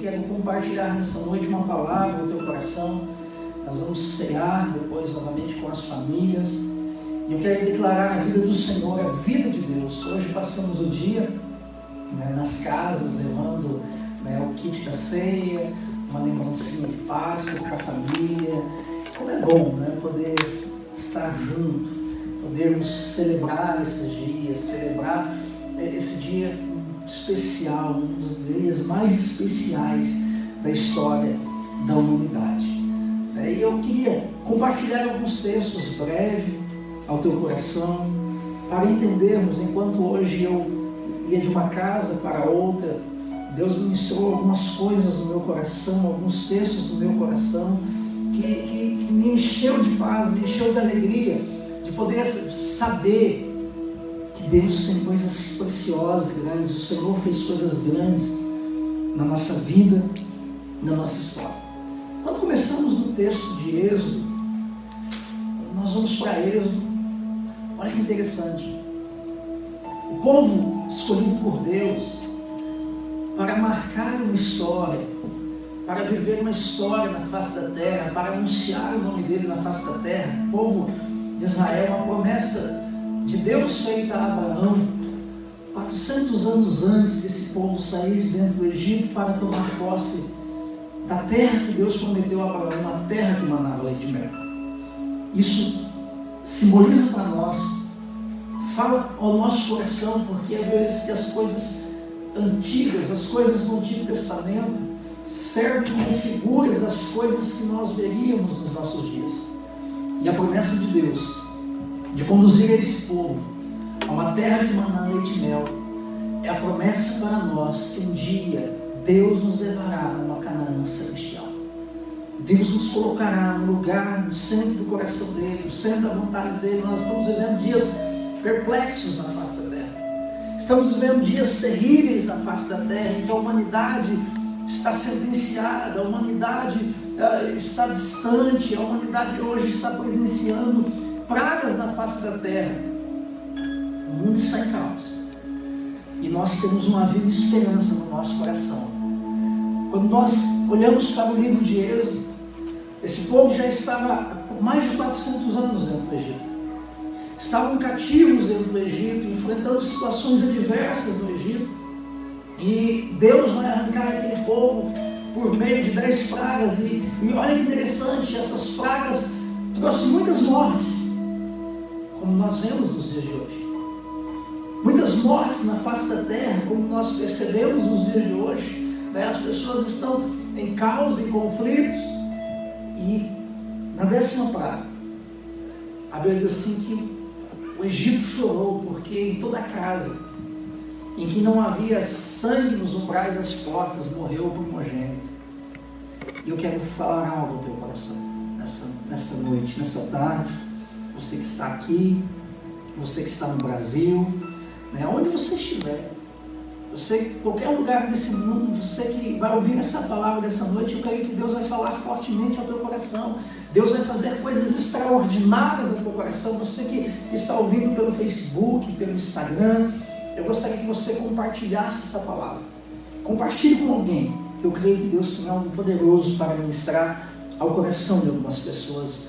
quero compartilhar nessa noite uma palavra no teu coração. Nós vamos cear depois novamente com as famílias. E eu quero declarar a vida do Senhor, a vida de Deus. Hoje passamos o dia nas casas, levando o kit da ceia, uma lembrancinha de Páscoa para a família. Como é bom poder estar junto, podermos celebrar esses dias, celebrar esse dia especial, um dos dias mais especiais da história da humanidade. E eu queria compartilhar alguns textos breves ao teu coração, para entendermos, enquanto hoje eu ia de uma casa para outra, Deus ministrou algumas coisas no meu coração, alguns textos no meu coração, que me encheu de paz, me encheu de alegria, de poder saber que Deus tem coisas preciosas, grandes. O Senhor fez coisas grandes na nossa vida, na nossa história. Quando começamos no texto de Êxodo, nós vamos para Êxodo. Olha que interessante. O povo escolhido por Deus para marcar uma história, para viver uma história na face da terra, para anunciar o nome dele na face da terra. O povo de Israel, uma promessa de Deus feita a Abraão 400 anos antes desse povo sair de dentro do Egito para tomar posse da terra que Deus prometeu a Abraão, uma terra que manava leite e mel. Isso simboliza para nós, fala ao nosso coração, porque às vezes que as coisas antigas, as coisas do Antigo Testamento, servem como figuras das coisas que nós veríamos nos nossos dias. E a promessa de Deus de conduzir esse povo a uma terra que mana leite e mel é a promessa para nós que um dia Deus nos levará a uma Canaã celestial. Deus nos colocará no lugar, no centro do coração dele, no centro da vontade dele. Nós estamos vivendo dias perplexos na face da terra. Estamos vivendo dias terríveis na face da terra, em que a humanidade está sentenciada, a humanidade está distante, a humanidade hoje está presenciando pragas na face da terra. O mundo está em caos. E nós temos uma viva esperança no nosso coração. Quando nós olhamos para o livro de Êxodo, esse povo já estava por mais de 400 anos dentro do Egito. Estavam cativos dentro do Egito, enfrentando situações adversas no Egito. E Deus vai arrancar aquele povo por meio de 10 pragas. E olha que interessante, essas pragas trouxeram muitas mortes, como nós vemos nos dias de hoje. Muitas mortes na face da terra, como nós percebemos nos dias de hoje. As pessoas estão em caos, em conflitos. E na 10ª praga, a Bíblia diz assim que o Egito chorou, porque em toda casa em que não havia sangue nos umbrais das portas, morreu o primogênito. E eu quero falar algo ao teu coração nessa noite, nessa tarde. Você que está aqui, você que está no Brasil, onde você estiver, você, qualquer lugar desse mundo, você que vai ouvir essa palavra dessa noite, eu creio que Deus vai falar fortemente ao teu coração. Deus vai fazer coisas extraordinárias ao teu coração. Você que está ouvindo pelo Facebook, pelo Instagram, eu gostaria que você compartilhasse essa palavra. Compartilhe com alguém. Eu creio que Deus tem algo poderoso para ministrar ao coração de algumas pessoas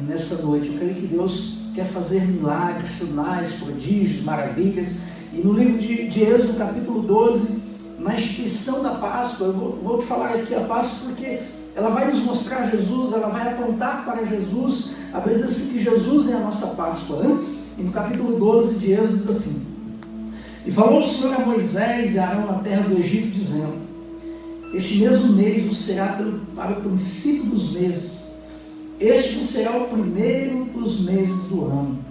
nessa noite. Eu creio que Deus quer fazer milagres, sinais, prodígios, maravilhas. E no livro de Êxodo, capítulo 12, na instituição da Páscoa, eu vou te falar aqui a Páscoa porque ela vai nos mostrar Jesus, ela vai apontar para Jesus. A Bíblia diz assim que Jesus é a nossa Páscoa. E no capítulo 12 de Êxodo diz assim: E falou o Senhor a Moisés e a Arão na terra do Egito, dizendo: Este mesmo mês vos será para o princípio dos meses. Este vos será o primeiro dos meses do ano.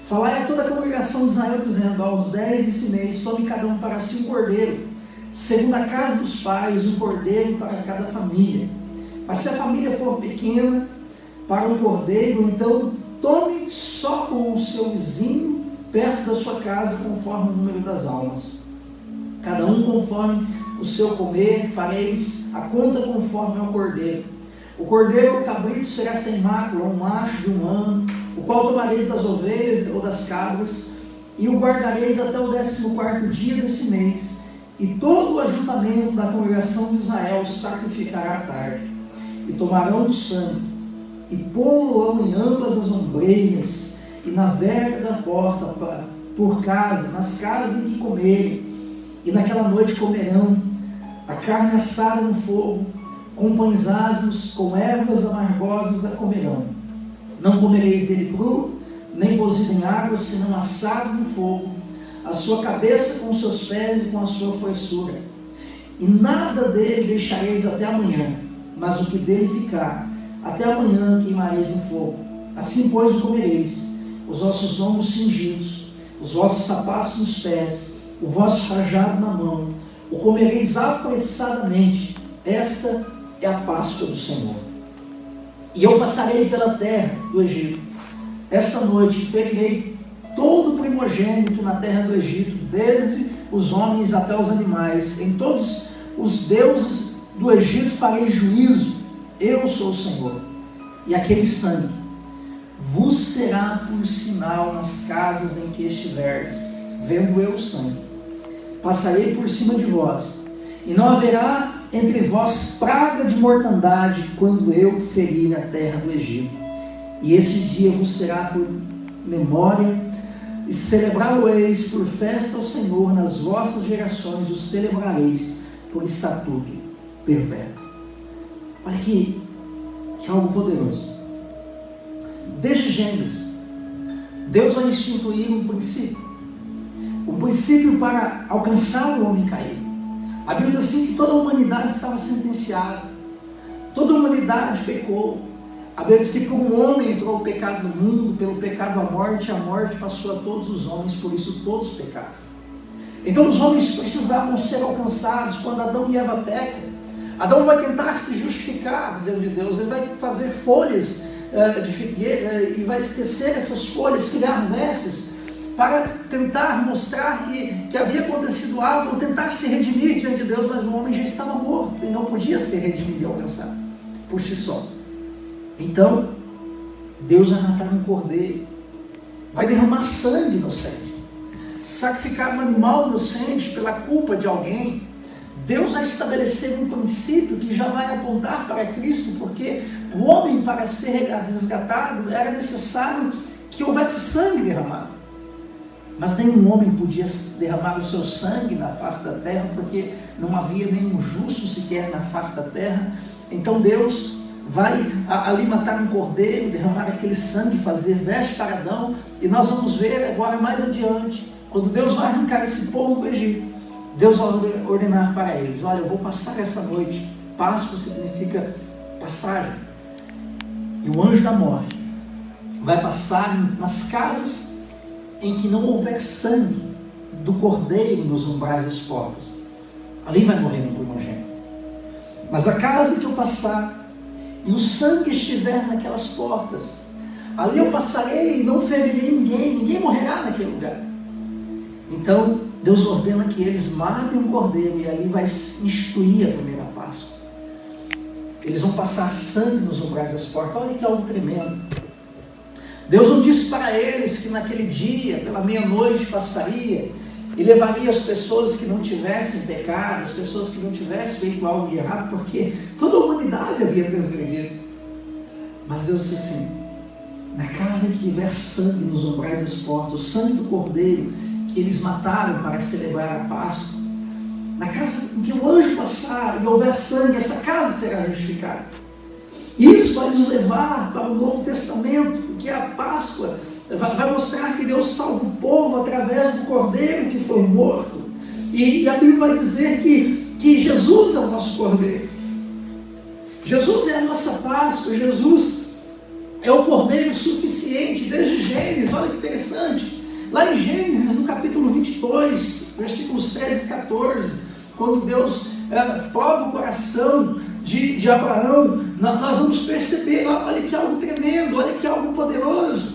Falai a toda a congregação de Israel, dizendo: Aos 10 desse mês, tome cada um para si um cordeiro, segundo a casa dos pais, um cordeiro para cada família. Mas se a família for pequena, para um cordeiro, então tome só com o seu vizinho, perto da sua casa, conforme o número das almas. Cada um conforme o seu comer, fareis a conta conforme ao cordeiro. O cordeiro ou cabrito será sem mácula, um macho de 1 ano, o qual tomareis das ovelhas ou das cabras, e o guardareis até o 14º dia desse mês, e todo o ajuntamento da congregação de Israel sacrificará à tarde, e tomarão do sangue, e pô-lo em ambas as ombreiras, e na verga da porta, por casa, nas casas em que comerem, e naquela noite comerão a carne assada no fogo, com pães ázimos, com ervas amargosas a comerão. Não comereis dele cru, nem cozido em água, senão assado no fogo, a sua cabeça com os seus pés e com a sua frouxura. E nada dele deixareis até amanhã, mas o que dele ficar, até amanhã queimareis no fogo. Assim, pois, o comereis, os vossos ombros cingidos, os vossos sapatos nos pés, o vosso cajado na mão, o comereis apressadamente. Esta é a Páscoa do Senhor. E eu passarei pela terra do Egito. Esta noite ferirei todo primogênito na terra do Egito, desde os homens até os animais. Em todos os deuses do Egito farei juízo. Eu sou o Senhor. E aquele sangue vos será por sinal nas casas em que estiverdes. Vendo eu o sangue, passarei por cima de vós, e não haverá entre vós praga de mortandade, quando eu ferir a terra do Egito. E esse dia vos será por memória, e celebrá-lo-eis por festa ao Senhor. Nas vossas gerações o celebrareis por estatuto perpétuo. Olha que algo poderoso. Desde Gênesis, Deus vai instituir um princípio para alcançar o homem caído. A Bíblia diz assim que toda a humanidade estava sentenciada, toda a humanidade pecou. A Bíblia diz que por um homem entrou o pecado no mundo, pelo pecado a morte passou a todos os homens, por isso todos pecaram. Então os homens precisavam ser alcançados. Quando Adão e Eva pecam, Adão vai tentar se justificar diante de Deus, ele vai fazer folhas de figueira e vai tecer essas folhas, criar vestes, para tentar mostrar que havia acontecido algo, tentar se redimir diante de Deus, mas o homem já estava morto e não podia ser redimido e alcançado por si só. Então, Deus vai matar um cordeiro, vai derramar sangue inocente, sacrificar um animal inocente pela culpa de alguém. Deus vai estabelecer um princípio que já vai apontar para Cristo, porque o homem, para ser resgatado, era necessário que houvesse sangue derramado. Mas nenhum homem podia derramar o seu sangue na face da terra, porque não havia nenhum justo sequer na face da terra. Então Deus vai ali matar um cordeiro, derramar aquele sangue, fazer veste para Adão. E nós vamos ver agora mais adiante, quando Deus vai arrancar esse povo do Egito, Deus vai ordenar para eles: olha, eu vou passar essa noite. Páscoa significa passagem. E o anjo da morte vai passar nas casas em que não houver sangue do cordeiro nos umbrais das portas. Ali vai morrer um primogênito. Mas a casa que eu passar e o sangue estiver naquelas portas, ali eu passarei e não ferirei ninguém morrerá naquele lugar. Então Deus ordena que eles matem um cordeiro, e ali vai instituir a primeira Páscoa. Eles vão passar sangue nos umbrais das portas. Olha que algo tremendo. Deus não disse para eles que naquele dia, pela meia-noite, passaria e levaria as pessoas que não tivessem pecado, as pessoas que não tivessem feito algo de errado, porque toda a humanidade havia transgredido. Mas Deus disse assim: na casa em que tiver sangue nos umbrais das portas, o sangue do cordeiro que eles mataram para celebrar a Páscoa, na casa em que o anjo passar e houver sangue, essa casa será justificada. Isso vai nos levar para o Novo Testamento, porque a Páscoa vai mostrar que Deus salva o povo através do cordeiro que foi morto. E a Bíblia vai dizer que Jesus é o nosso cordeiro. Jesus é a nossa Páscoa. Jesus é o cordeiro suficiente desde Gênesis. Olha que interessante. Lá em Gênesis, no capítulo 22, versículos 13 e 14, quando Deus prova o coração de Abraão, nós vamos perceber, olha que algo tremendo, olha que algo poderoso.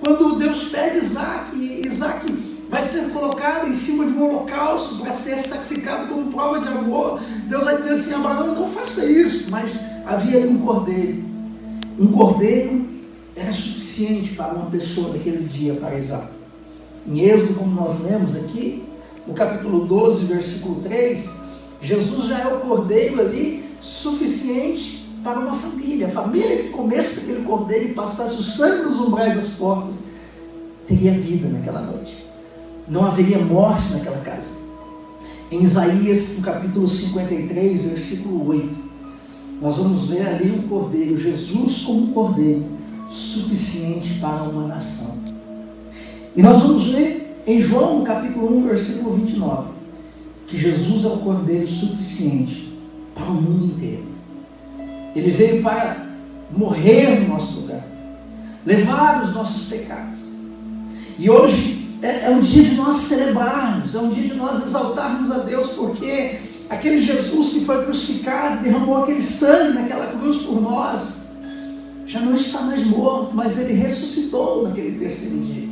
Quando Deus pede Isaac, e Isaac vai ser colocado em cima de um holocausto para ser sacrificado como prova de amor, Deus vai dizer assim: Abraão, não faça isso. Mas havia ali um cordeiro. Um cordeiro era suficiente para uma pessoa daquele dia, para Isaac. Em Êxodo, como nós lemos aqui, no capítulo 12, versículo 3, Jesus já é o cordeiro ali suficiente para uma família. A família que comesse aquele cordeiro e passasse o sangue nos umbrais das portas, teria vida naquela noite. Não haveria morte naquela casa. Em Isaías, no capítulo 53, versículo 8, nós vamos ver ali o cordeiro, Jesus como um cordeiro suficiente para uma nação. E nós vamos ver em João, no capítulo 1, versículo 29, que Jesus é o cordeiro suficiente para o mundo inteiro. Ele veio para morrer no nosso lugar, levar os nossos pecados. E hoje é um dia de nós celebrarmos, é um dia de nós exaltarmos a Deus, porque aquele Jesus que foi crucificado, derramou aquele sangue naquela cruz por nós, já não está mais morto, mas ele ressuscitou naquele terceiro dia.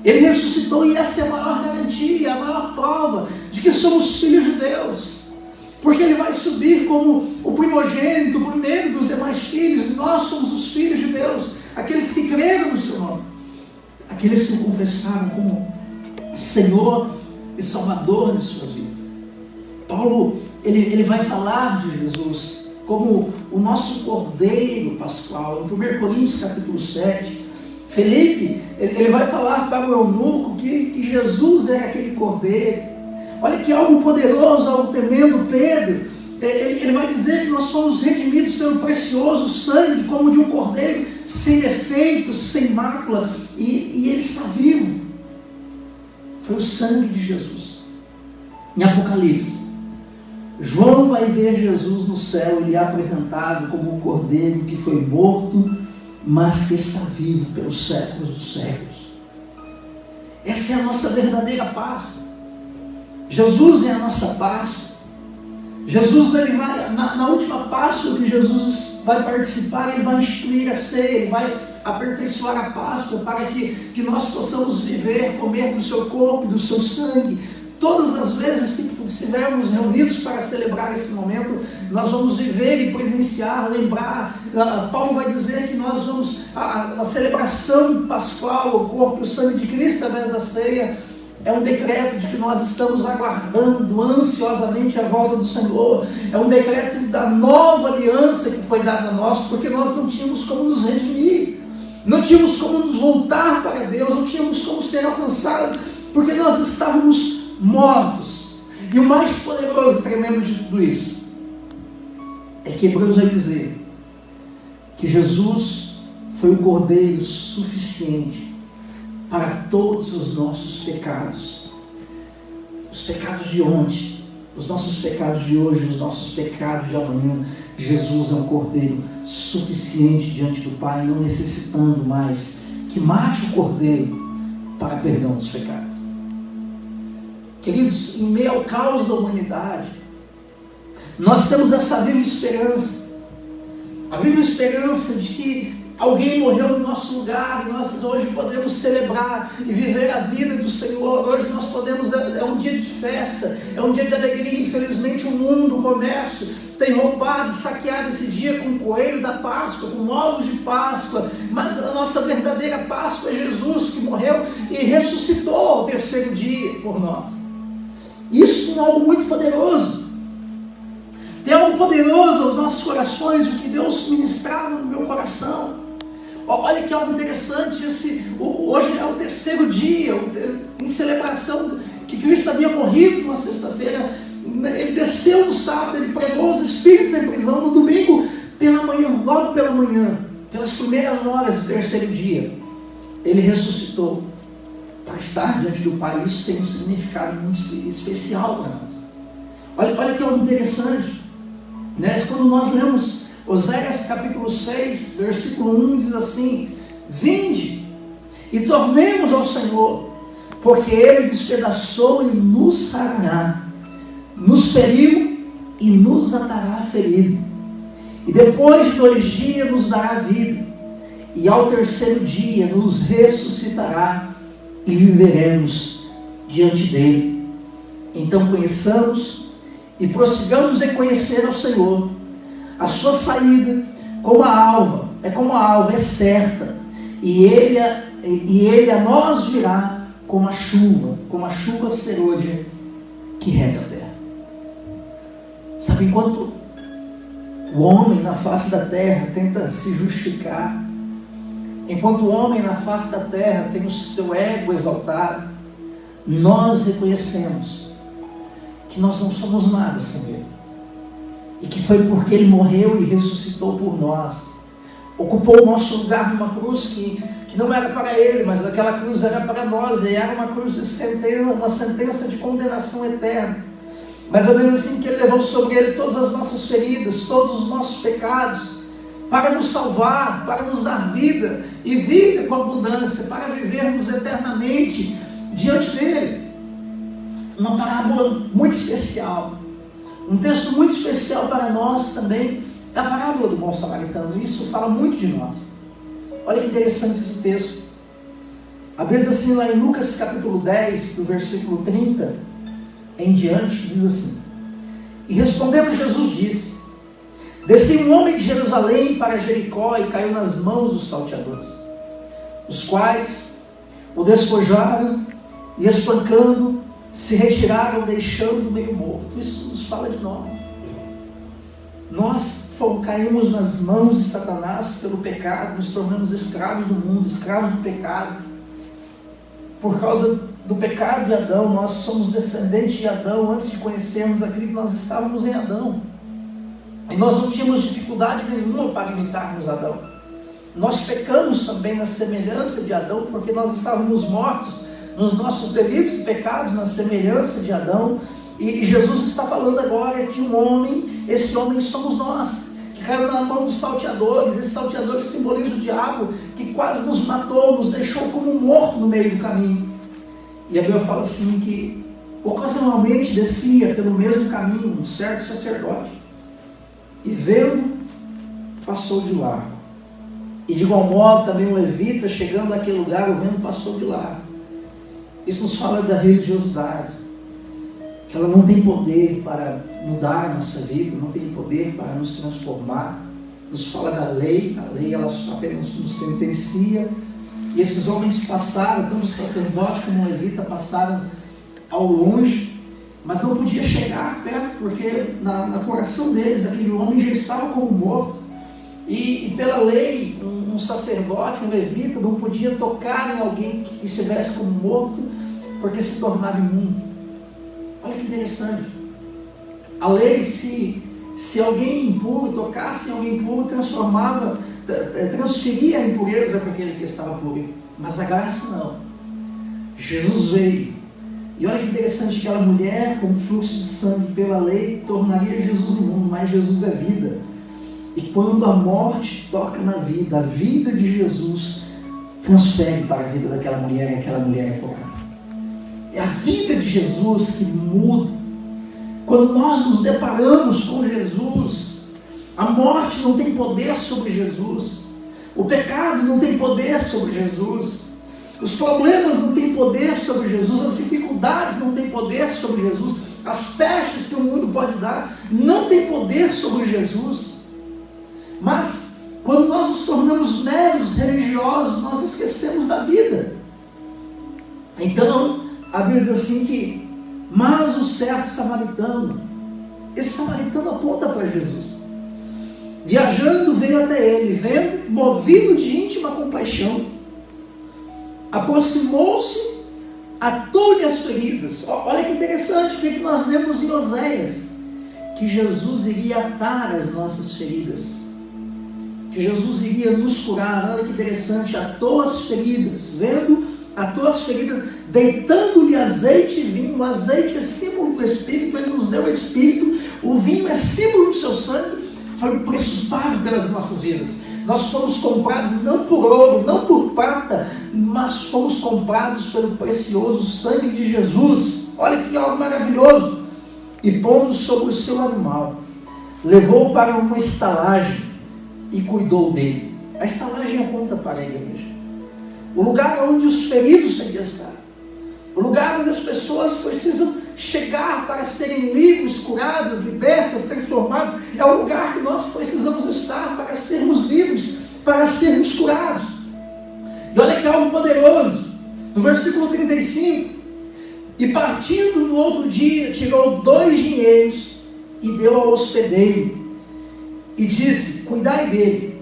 Ele ressuscitou, e essa é a maior garantia, a maior prova de que somos filhos de Deus. Porque ele vai subir como o primogênito, o primeiro dos demais filhos. Nós somos os filhos de Deus, aqueles que creram no seu nome, aqueles que o confessaram como Senhor e Salvador de suas vidas. Paulo, ele vai falar de Jesus como o nosso cordeiro pascual. Em 1 Coríntios capítulo 7, Felipe, ele vai falar para o eunuco que Jesus é aquele cordeiro. Olha que algo poderoso, algo tremendo. Pedro, ele vai dizer que nós somos redimidos pelo precioso sangue, como de um cordeiro, sem defeito, sem mácula, e ele está vivo. Foi o sangue de Jesus. Em Apocalipse, João vai ver Jesus no céu, ele é apresentado como um cordeiro que foi morto, mas que está vivo pelos séculos dos séculos. Essa é a nossa verdadeira Páscoa. Jesus é a nossa Páscoa. Jesus, ele vai, na última Páscoa que Jesus vai participar, ele vai instituir a ceia, ele vai aperfeiçoar a Páscoa para que nós possamos viver, comer do seu corpo, do seu sangue. Todas as vezes que estivermos reunidos para celebrar esse momento, nós vamos viver e presenciar, lembrar. Paulo vai dizer que nós vamos, a celebração pascual, o corpo e o sangue de Cristo através da ceia, é um decreto de que nós estamos aguardando ansiosamente a volta do Senhor. É um decreto da nova aliança que foi dada a nós, porque nós não tínhamos como nos redimir, não tínhamos como nos voltar para Deus, não tínhamos como ser alcançados, porque nós estávamos mortos. E o mais poderoso e tremendo de tudo isso é que Hebreus vai dizer que Jesus foi o cordeiro suficiente para todos os nossos pecados. Os pecados de ontem, os nossos pecados de hoje, os nossos pecados de amanhã. Jesus é um cordeiro suficiente diante do Pai, não necessitando mais que mate o cordeiro para perdão dos pecados. Queridos, em meio ao caos da humanidade, nós temos essa viva esperança. A viva esperança de que alguém morreu no nosso lugar e nós hoje podemos celebrar e viver a vida do Senhor. Hoje nós podemos, é um dia de festa, é um dia de alegria. Infelizmente o mundo, o comércio tem roubado e saqueado esse dia com o coelho da Páscoa, com ovos de Páscoa, mas a nossa verdadeira Páscoa é Jesus, que morreu e ressuscitou ao terceiro dia por nós. Isso é algo muito poderoso. Tem algo poderoso aos nossos corações, o que Deus ministrava no meu coração. Olha que algo interessante, hoje é o terceiro dia, em celebração que Cristo havia morrido na sexta-feira. Ele desceu no sábado, ele pregou os espíritos em prisão. No domingo, pela manhã, logo pela manhã, pelas primeiras horas do terceiro dia, ele ressuscitou para estar diante do Pai. Isso tem um significado muito especial para nós. Olha que algo interessante, né? Quando nós lemos Oséias capítulo 6, versículo 1, diz assim: vinde e tornemos ao Senhor, porque Ele despedaçou e nos sarará, nos feriu e nos atará ferido, e depois de 2 dias nos dará vida, e ao terceiro dia nos ressuscitará, e viveremos diante dele. Então conheçamos e prossigamos em conhecer ao Senhor. A sua saída como a alva, é certa, e ele a nós virá como a chuva serôdia que rega a terra. Sabe, enquanto o homem na face da terra tenta se justificar, enquanto o homem na face da terra tem o seu ego exaltado, nós reconhecemos que nós não somos nada sem Ele, e que foi porque Ele morreu e ressuscitou por nós, ocupou o nosso lugar numa cruz que não era para Ele, mas aquela cruz era para nós, e era uma cruz de sentença, uma sentença de condenação eterna. Mas é mesmo assim que Ele levou sobre Ele todas as nossas feridas, todos os nossos pecados, para nos salvar, para nos dar vida, e vida com abundância, para vivermos eternamente diante dEle. Uma parábola muito especial, um texto muito especial para nós também, é a parábola do bom samaritano. Isso fala muito de nós. Olha que interessante esse texto. A Bíblia diz assim, lá em Lucas capítulo 10, do versículo 30 em diante, diz assim: e respondendo Jesus disse: desceu um homem de Jerusalém para Jericó e caiu nas mãos dos salteadores, os quais o despojaram e, espancando, se retiraram, deixando meio morto. Isso nos fala de nós. Nós caímos nas mãos de Satanás pelo pecado, nos tornamos escravos do mundo, escravos do pecado. Por causa do pecado de Adão, nós somos descendentes de Adão. Antes de conhecermos a Cristo, nós estávamos em Adão, e nós não tínhamos dificuldade nenhuma para imitarmos Adão. Nós pecamos também na semelhança de Adão, porque nós estávamos mortos nos nossos delitos e pecados, na semelhança de Adão. E Jesus está falando agora de um homem, esse homem somos nós, que caiu na mão dos salteadores. Esses salteadores simbolizam o diabo, que quase nos matou, nos deixou como morto no meio do caminho. E a Bíblia fala assim que ocasionalmente descia pelo mesmo caminho um certo sacerdote, e vendo, passou de largo. E de igual modo também um levita, chegando naquele lugar, o vendo, passou de largo. Isso nos fala da religiosidade, que ela não tem poder para mudar a nossa vida, não tem poder para nos transformar. Nos fala da lei, a lei ela apenas nos sentencia. E esses homens passaram, tanto o sacerdote como o levita passaram ao longe, mas não podia chegar perto, porque na coração deles aquele homem já estava como morto. E pela lei, um sacerdote, um levita, não podia tocar em alguém que estivesse como morto, porque se tornava imundo. Olha que interessante. A lei, se alguém impuro tocasse em alguém impuro, transferia a impureza para aquele que estava puro. Mas a graça não. Jesus veio. E olha que interessante, aquela mulher com fluxo de sangue pela lei tornaria Jesus imundo, mas Jesus é vida. E quando a morte toca na vida, a vida de Jesus transfere para a vida daquela mulher, e aquela mulher é curada. É a vida de Jesus que muda. Quando nós nos deparamos com Jesus, a morte não tem poder sobre Jesus, o pecado não tem poder sobre Jesus, os problemas não têm poder sobre Jesus, as dificuldades não têm poder sobre Jesus, as pestes que o mundo pode dar não têm poder sobre Jesus. Mas quando nós nos tornamos meros religiosos, nós esquecemos da vida. Então a Bíblia diz assim que, mas o certo samaritano, esse samaritano aponta para Jesus, viajando veio até ele, vendo, movido de íntima compaixão, aproximou-se, atou-lhe as feridas. Olha que interessante, o que nós lemos em Oséias, que Jesus iria atar as nossas feridas, que Jesus iria nos curar. Olha que interessante, atou as feridas, vendo, atou as feridas, deitando-lhe azeite e vinho. O azeite é símbolo do Espírito, Ele nos deu o Espírito, o vinho é símbolo do seu sangue, foi o preço pago pelas nossas vidas. Nós fomos comprados não por ouro, não por prata, mas fomos comprados pelo precioso sangue de Jesus. Olha que algo maravilhoso. E pondo sobre o seu animal, levou para uma estalagem e cuidou dele. A estalagem aponta para a igreja, o lugar onde os feridos têm que estar, o lugar onde as pessoas precisam chegar para serem livres, curadas, libertas, transformadas. É o lugar que nós precisamos estar para sermos livres, para sermos curados. E olha que algo poderoso, No versículo 35, e partindo no outro dia, tirou 2 dinheiros e deu ao hospedeiro, e disse: cuidai dele,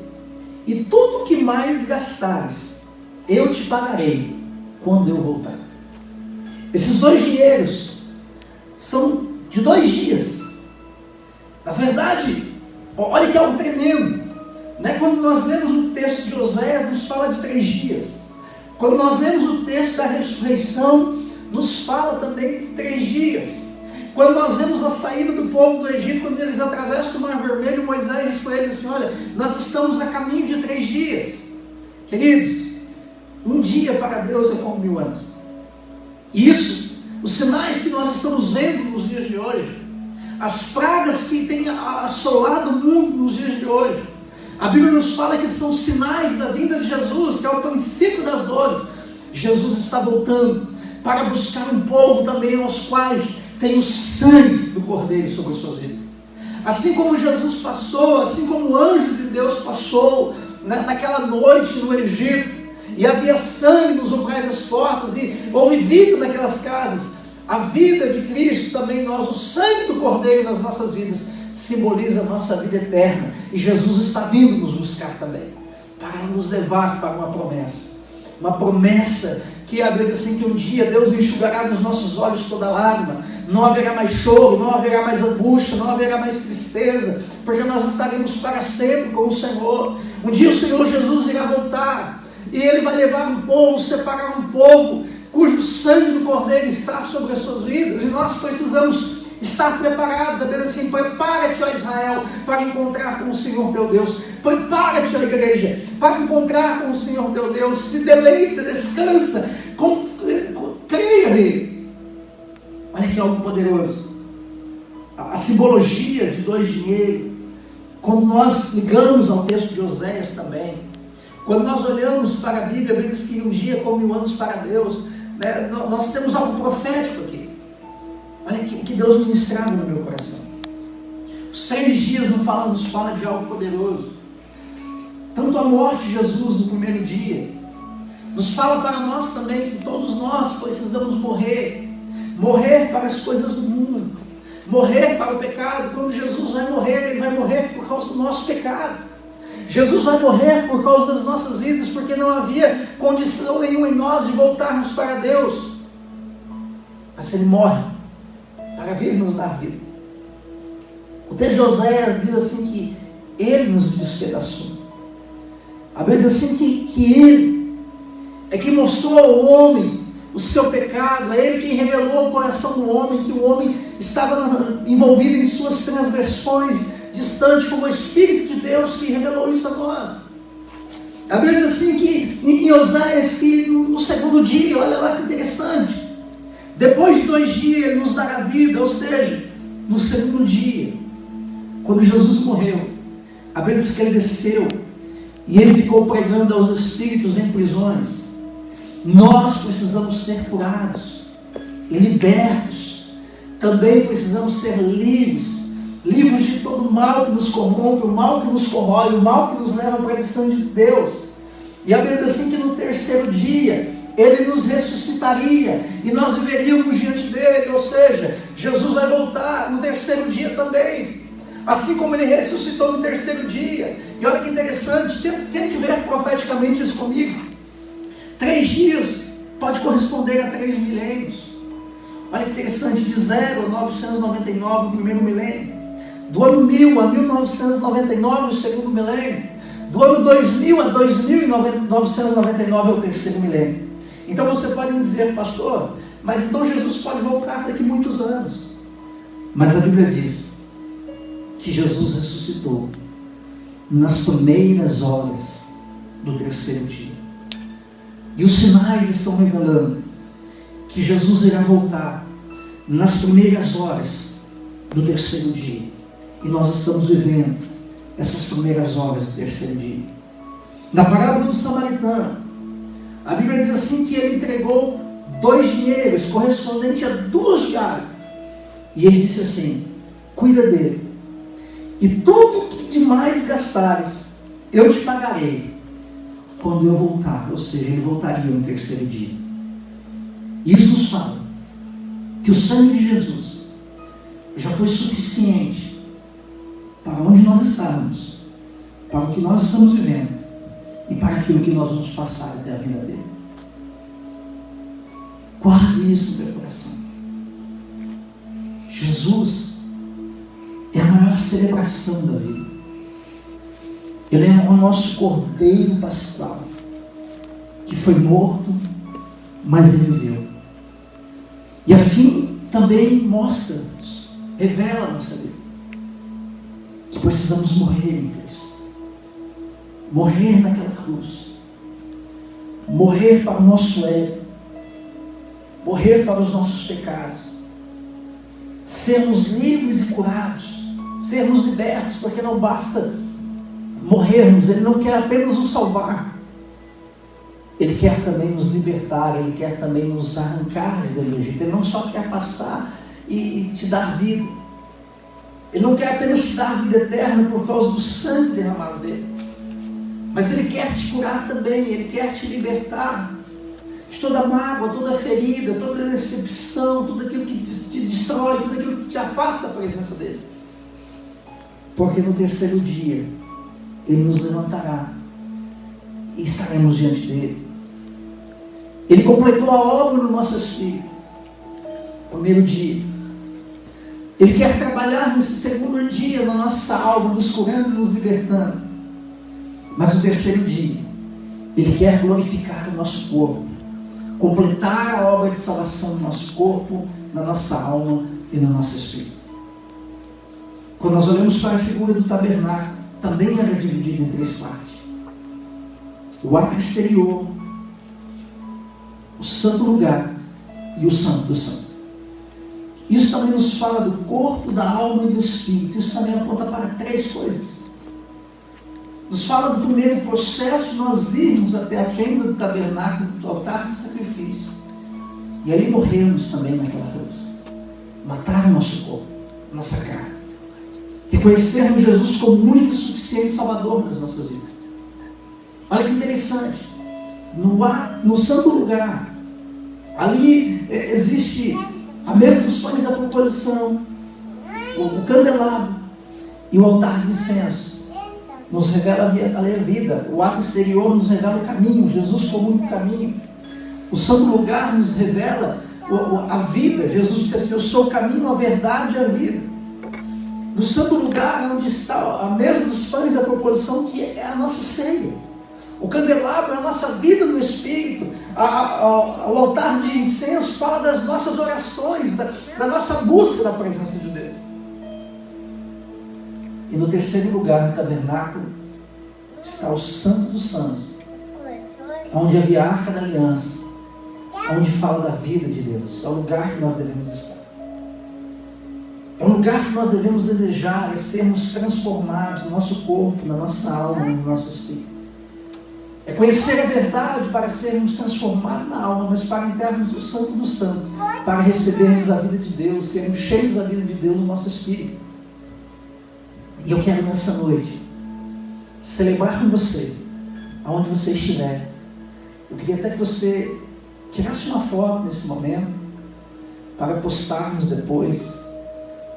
e tudo que mais gastares, eu te pagarei quando eu voltar. Esses 2 dinheiros são de 2 dias. Na verdade, olha que algo tremendo, né? Quando nós lemos o texto de Oséias, nos fala de 3 dias. Quando nós lemos o texto da ressurreição, nos fala também de 3 dias. Quando nós vemos a saída do povo do Egito, quando eles atravessam o Mar Vermelho, Moisés diz para eles assim: olha, nós estamos a caminho de 3 dias. Queridos, um dia para Deus é como 1000 anos. Isso, os sinais que nós estamos vendo nos dias de hoje, as pragas que têm assolado o mundo nos dias de hoje, a Bíblia nos fala que são sinais da vinda de Jesus, que é o princípio das dores. Jesus está voltando para buscar um povo também aos quais tem o sangue do Cordeiro sobre as suas vidas. Assim como Jesus passou, assim como o anjo de Deus passou naquela noite no Egito, e havia sangue nos umbrais das portas, e houve vida naquelas casas, a vida de Cristo também, nós, o sangue do Cordeiro nas nossas vidas, simboliza a nossa vida eterna, e Jesus está vindo nos buscar também, para nos levar para uma promessa que a Bíblia diz assim, que um dia Deus enxugará dos nossos olhos toda lágrima, não haverá mais choro, não haverá mais angústia, não haverá mais tristeza, porque nós estaremos para sempre com o Senhor. Um dia o Senhor Jesus irá voltar, e Ele vai levar um povo, separar um povo, cujo sangue do Cordeiro está sobre as suas vidas, e nós precisamos estar preparados. A Bíblia diz assim: prepara-te, ó Israel, para encontrar com o Senhor teu Deus. Prepara-te, ó igreja, para encontrar com o Senhor teu Deus. Se deleita, descansa, creia nele. Olha que algo poderoso. A simbologia de 2 dinheiros, quando nós ligamos ao texto de Oséias também, quando nós olhamos para a Bíblia diz que um dia como 1000 anos para Deus, né? Nós temos algo profético aqui. Olha o que Deus ministrava no meu coração. Os 3 dias nos fala de algo poderoso. Tanto a morte de Jesus no primeiro dia, nos fala para nós também que todos nós precisamos morrer para as coisas do mundo, morrer para o pecado. Quando Jesus vai morrer, Ele vai morrer por causa do nosso pecado. Jesus vai morrer por causa das nossas vidas, porque não havia condição nenhuma em nós de voltarmos para Deus. Mas Ele morre para vir nos dar vida. O texto de Oséias diz assim que Ele nos despedaçou. A Bíblia diz assim que Ele é que mostrou ao homem o seu pecado, é Ele quem revelou ao coração do homem que o homem estava envolvido em suas transgressões, distante. Foi o Espírito de Deus que revelou isso a nós. A Bíblia diz assim que em Oséias, que no segundo dia, olha lá que interessante, depois de 2 dias Ele nos dará vida, ou seja, no segundo dia, quando Jesus morreu, a Bíblia diz que Ele desceu, e Ele ficou pregando aos espíritos em prisões. Nós precisamos ser curados, libertos, também precisamos ser livres de todo o mal que nos corrompe, o mal que nos corrói, o mal que nos leva para distante de Deus. E a Bíblia diz assim que no terceiro dia Ele nos ressuscitaria e nós viveríamos diante dele, ou seja, Jesus vai voltar no terceiro dia também, assim como Ele ressuscitou no terceiro dia. E olha que interessante, tente ver profeticamente isso comigo. 3 dias pode corresponder a 3 milênios. Olha que interessante, de 0 a 999 o primeiro milênio, do ano 1000 a 1999 o segundo milênio, do ano 2000 a 2999 é o terceiro milênio. Então você pode me dizer: pastor, mas então Jesus pode voltar daqui a muitos anos. Mas a Bíblia diz que Jesus ressuscitou nas primeiras horas do terceiro dia. E os sinais estão revelando que Jesus irá voltar nas primeiras horas do terceiro dia. E nós estamos vivendo essas primeiras horas do terceiro dia. Na parábola do samaritano, a Bíblia diz assim que ele entregou 2 dinheiros, correspondente a 2 diárias. E ele disse assim: cuida dele, e tudo que demais gastares, eu te pagarei quando eu voltar. Ou seja, ele voltaria no terceiro dia. Isso nos fala que o sangue de Jesus já foi suficiente para onde nós estamos, para o que nós estamos vivendo e para aquilo que nós vamos passar até a vinda dele. Guarde isso no teu coração. Jesus é a maior celebração da vida. Ele é o nosso Cordeiro Pascal, que foi morto, mas ele viveu. E assim também mostra-nos, revela a nossa vida, que precisamos morrer em Cristo. Morrer naquela cruz. Morrer para o nosso ego. Morrer para os nossos pecados. Sermos livres e curados. Sermos libertos, porque não basta morrermos. Ele não quer apenas nos salvar. Ele quer também nos libertar. Ele quer também nos arrancar do Egito. Ele não só quer passar e te dar vida. Ele não quer apenas te dar vida eterna por causa do sangue derramado dele. Mas ele quer te curar também. Ele quer te libertar de toda mágoa, toda ferida, toda decepção, tudo aquilo que te destrói, tudo aquilo que te afasta da presença dele. Porque no terceiro dia ele nos levantará e estaremos diante dele. Ele completou a obra no nosso espírito. Primeiro dia. Ele quer trabalhar nesse segundo dia na nossa alma, nos curando e nos libertando. Mas no terceiro dia, ele quer glorificar o nosso corpo, completar a obra de salvação no nosso corpo, na nossa alma e no nosso espírito. Quando nós olhamos para a figura do tabernáculo, também era dividida em três partes: o átrio exterior, o santo lugar e o santo dos santos. Isso também nos fala do corpo, da alma e do espírito. Isso também aponta para três coisas. Nos fala do primeiro processo de nós irmos até a tenda do tabernáculo, do altar de sacrifício. E ali morremos também naquela cruz. Matar o nosso corpo, nossa carne. Reconhecermos Jesus como o único e suficiente Salvador das nossas vidas. Olha que interessante. No santo lugar, ali existe a mesa dos pães da proposição, o candelabro e o altar de incenso. Nos revela a vida. O ato exterior nos revela o caminho, Jesus como o único caminho. O santo lugar nos revela a vida. Jesus disse assim: eu sou o caminho, a verdade e a vida. No santo lugar, onde está a mesa dos pães da proposição, que é a nossa ceia. O candelabro é a nossa vida no Espírito. O altar de incenso fala das nossas orações, da nossa busca da presença de Deus. E no terceiro lugar, no tabernáculo, está o Santo dos Santos, onde havia a Arca da Aliança, onde fala da vida de Deus. É o lugar que nós devemos estar. É um lugar que nós devemos desejar, é sermos transformados no nosso corpo, na nossa alma, no nosso espírito. É conhecer a verdade para sermos transformados na alma, mas para entrarmos no Santo dos Santos, para recebermos a vida de Deus, sermos cheios da vida de Deus no nosso espírito. E eu quero nessa noite celebrar com você, aonde você estiver. Eu queria até que você tirasse uma foto nesse momento, para postarmos depois,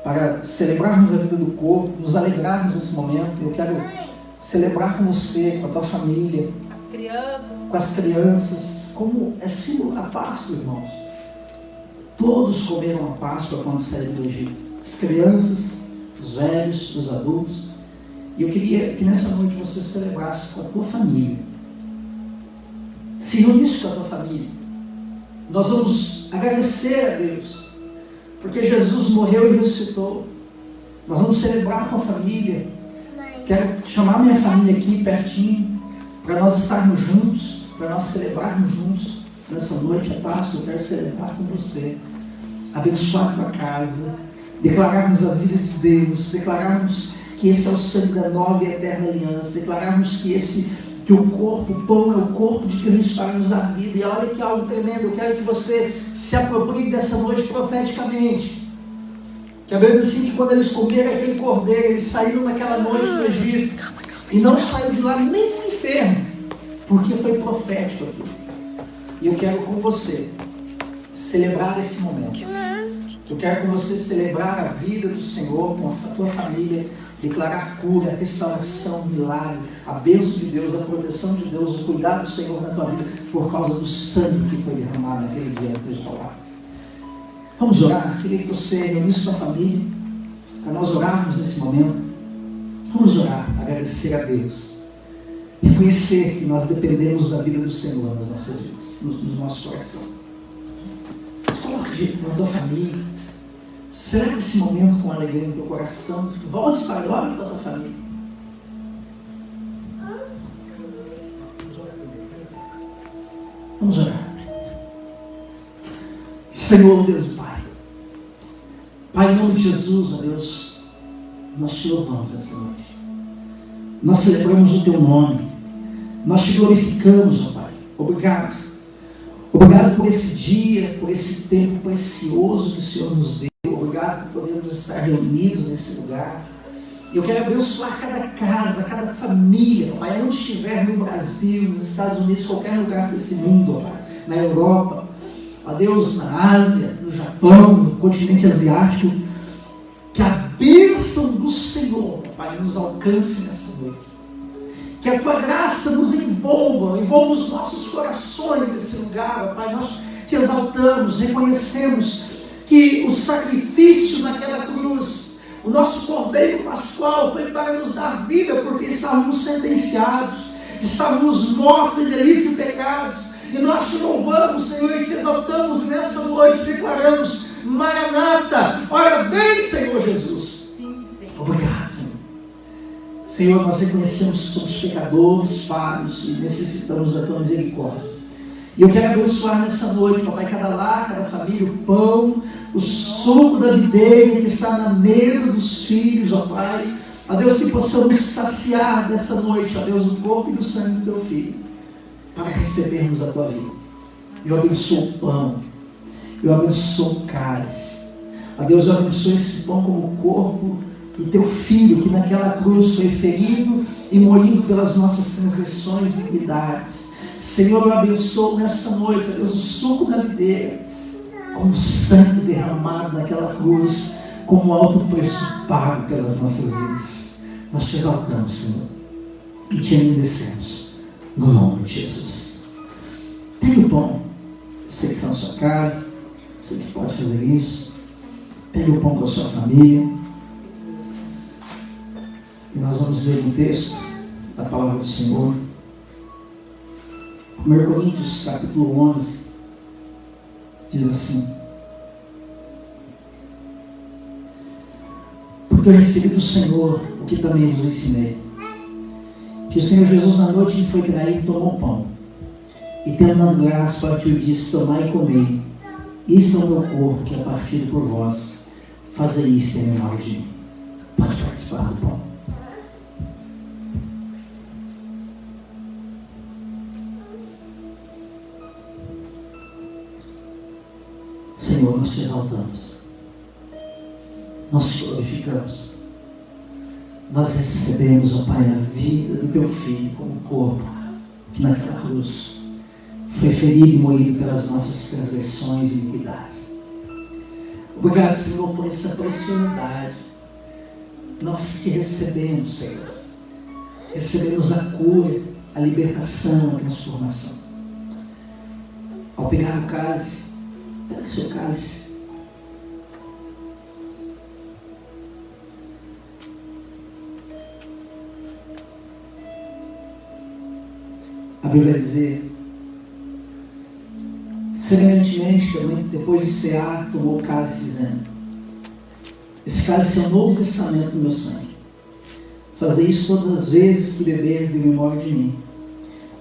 para celebrarmos a vida do corpo, nos alegrarmos nesse momento. Eu quero celebrar com você, com a tua família, com as crianças, como é símbolo a Páscoa, irmãos. Todos comeram a Páscoa quando saíram do Egito. As crianças, os velhos, os adultos. E eu queria que nessa noite você celebrasse com a tua família. Se reunisse com a tua família. Nós vamos agradecer a Deus, porque Jesus morreu e ressuscitou. Nós vamos celebrar com a família. Quero chamar minha família aqui pertinho, para nós estarmos juntos, para nós celebrarmos juntos nessa noite a Páscoa. Eu quero celebrar com você, abençoar a tua casa, declararmos a vida de Deus, declararmos que esse é o sangue da nova e eterna aliança, declararmos que o corpo, o pão é o corpo de Cristo para nos dar vida. E olha que algo tremendo, eu quero que você se aproprie dessa noite profeticamente. Que a Bíblia diz assim, que quando eles comeram aquele cordeiro, eles saíram naquela noite do Egito e não saíram de lá nem no inferno, porque foi profético aquilo. E eu quero com você celebrar esse momento. Eu quero com você celebrar a vida do Senhor com a tua família, declarar cura, restauração, milagre, a bênção de Deus, a proteção de Deus, o cuidado do Senhor na tua vida, por causa do sangue que foi derramado naquele dia no Cristo Palado. Vamos orar. Eu queria que você reunisse sua família, para nós orarmos nesse momento. Vamos orar, agradecer a Deus, reconhecer que nós dependemos da vida do Senhor nas nossas vidas, no nosso coração. Coloque na tua família, celebra esse momento com alegria no teu coração, volte para a tua família. Vamos orar. Senhor, Deus e Pai, Pai, em nome de Jesus, ó Deus, nós te louvamos essa noite. Nós celebramos o teu nome. Nós te glorificamos, ó Pai. Obrigado. Obrigado por esse dia, por esse tempo precioso que o Senhor nos deu. Obrigado por podermos estar reunidos nesse lugar. Eu quero abençoar cada casa, cada família, ó Pai, onde estiver no Brasil, nos Estados Unidos, qualquer lugar desse mundo, ó Pai, na Europa, ó Deus, na Ásia, no Japão, no continente asiático. Que a bênção do Senhor, Pai, nos alcance nessa noite. Que a tua graça nos envolva os nossos corações nesse lugar, Pai. Nós te exaltamos, reconhecemos que o sacrifício naquela cruz, o nosso Cordeiro Pascual, foi para nos dar vida, porque estávamos sentenciados, estávamos mortos em delitos e pecados. E nós te louvamos, Senhor, e te exaltamos nessa noite, declaramos: Maranata, ora vem, Senhor Jesus. Obrigado, Senhor. Senhor, nós reconhecemos que somos pecadores, falhos e necessitamos da tua misericórdia. E eu quero abençoar nessa noite, papai, cada lar, cada família, o pão, o suco da videira que está na mesa dos filhos, ó Pai. Ó Deus, que possamos saciar nessa noite, ó Deus, o corpo e o sangue do teu filho, para recebermos a tua vida. Eu abençoo o pão, eu abençoo o cálice. Ó Deus, eu abençoo esse pão como o corpo do teu filho, que naquela cruz foi ferido e moído pelas nossas transgressões e iniquidades. Senhor, eu abençoo nessa noite, ó Deus, o suco da videira, como sangue derramado naquela cruz, como alto preço pago pelas nossas vidas. Nós te exaltamos, Senhor, e te engrandecemos, no nome de Jesus. Pegue o pão, você que está na sua casa, você que pode fazer isso, pegue o pão com a sua família, e nós vamos ler um texto da palavra do Senhor. 1 Coríntios capítulo 11 diz assim: porque eu recebi do Senhor o que também vos ensinei, que o Senhor Jesus, na noite em que foi traído, tomou o pão, e tendo dado graças, partiu e disse: tomai e comei, isto é o meu corpo, que é partido por vós, fazei isto em memória de mim. Pode participar do pão. Senhor, nós te exaltamos, nós te glorificamos, nós recebemos, ó Pai, a vida do teu filho como corpo, que naquela cruz foi ferido e moído pelas nossas transgressões e iniquidades. Obrigado, Senhor, por essa preciosidade. Nós te recebemos, Senhor, recebemos a cura, a libertação, a transformação. Ao pegar o cálice, pega o seu cálice. A Bíblia vai dizer: semelhantemente, também, depois de cear, tomou o cálice, dizendo: esse cálice é o novo testamento do meu sangue. Fazei isso todas as vezes que beberdes em memória de mim.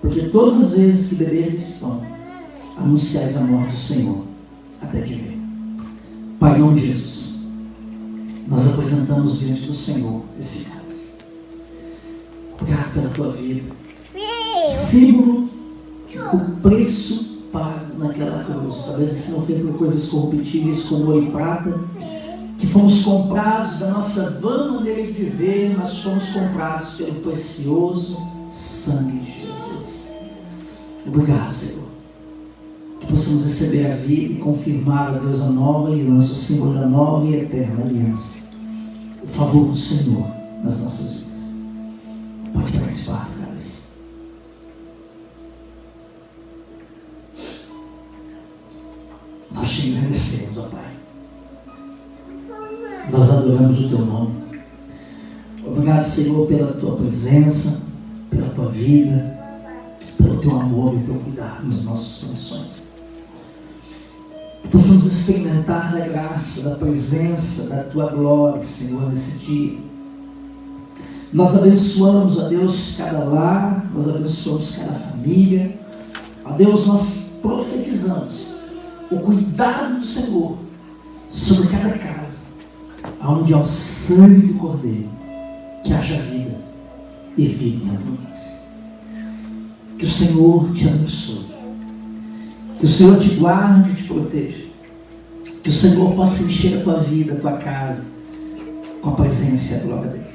Porque todas as vezes que beberdes esse pão, anunciais a morte do Senhor até que venha. Pai, em nome de Jesus, nós apresentamos diante do Senhor esse cálice. Obrigado pela tua vida, símbolo do preço pago naquela cruz. Sabendo que não foi por coisas corruptíveis como ouro e prata, que fomos comprados da nossa vã maneira de viver, mas fomos comprados pelo precioso sangue de Jesus. Obrigado, Senhor. possamos receber a vida e confirmar, ó Deus, a nova aliança, o símbolo da nova e eterna aliança. O favor do Senhor nas nossas vidas. Pode participar, caras. Nós te agradecemos, ó Pai. Nós adoramos o Teu nome. Obrigado, Senhor, pela Tua presença, pela Tua vida, pelo Teu amor e o Teu cuidado nos nossos corações. Que possamos experimentar da graça, da presença, da Tua glória, Senhor, nesse dia. Nós abençoamos, ó Deus, cada lar, nós abençoamos cada família. Ó Deus, nós profetizamos o cuidado do Senhor sobre cada casa, onde há o sangue do Cordeiro, que haja vida e vida em abundância. Que o Senhor te abençoe, que o Senhor te guarde e te proteja, que o Senhor possa encher a tua vida, a tua casa, com a presença e a glória dele.